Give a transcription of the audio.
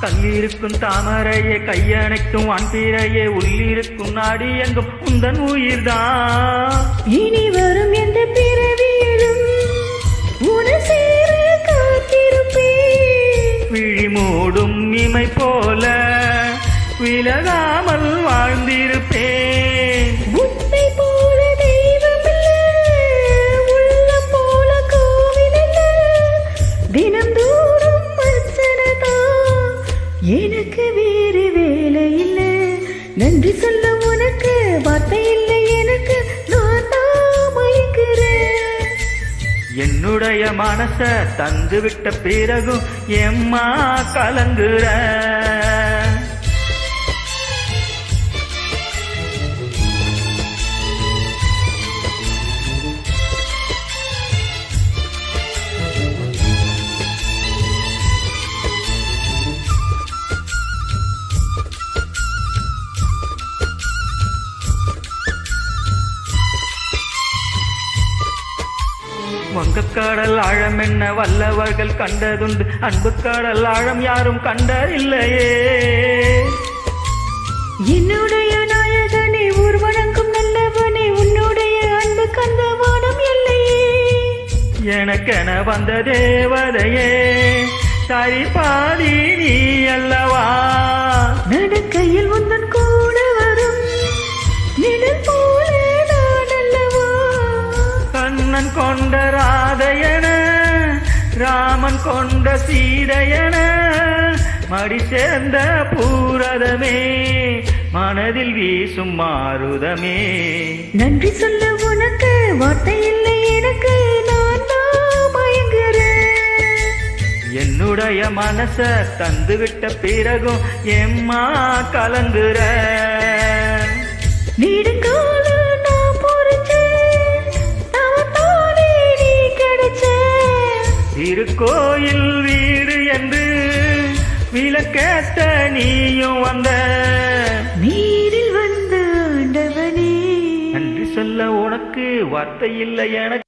கல்லிருக்கும் தாமரையே கையணைக்கும் வான்பிறையே உள்ளிருக்கும் நாடி எங்கும் உந்தன் உயிர்தான். இனி வரும் எந்த பிறவியிலும் உன சேர காத்திருப்பேன். விழி மூடும் இமை போல விலகாமல் வாழ்ந்திருப்பேன். உன்னை போல தெய்வமில்ல, உள்ளம் போல கோவிலில்ல, தினந்தோறும் வச்சனதான் எனக்கு வேறு வேலை இல்லை. நன்றி சொல்ல உனக்கு வார்த்தை இல்லை எனக்கு, நான் தான் மயக்கிறேன். என்னுடைய மனச தந்து விட்ட பிறகும் எம்மா கலங்குற. வங்கக்கடல் ஆழம் என்ன வல்லவர்கள் கண்டதுண்டு, அன்பு கடல் ஆழம் யாரும் கண்டதில்லையே. என்னுடைய நாயகனே ஊர்வனங்கும் நல்லவனே, உன்னுடைய அன்பு கந்த வானம் எல்லையே. எனக்கென வந்த தேவதையே சரி பாதி நீ அல்லவா. நடக்கையில் உந்தன் கூட வரும் நிழல் போல நான் அல்லவா. கண்ணன் கொண்ட ராதையன ராமன் கொண்ட சீதையன மடி சேர்ந்த பூரதமே மனதில் வீசும் மாருதமே. நன்றி சொல்ல உனக்கு வார்த்தை இல்லை எனக்கு, நான் தான் மயங்குறேன். என்னுடைய மனச தந்து விட்ட பிறகும் எம்மா கலங்குற. நீடுங்கால நான் பொறிச்சேன், தவத்தாலே நீ கிடைச்ச. திருக்கோயில் வீடு என்று விளக்கேத்த நீயும் வந்த. நீரில் வந்த ஆண்டவனே, நன்றி சொல்ல உனக்கு வார்த்தை இல்லை எனக்கு.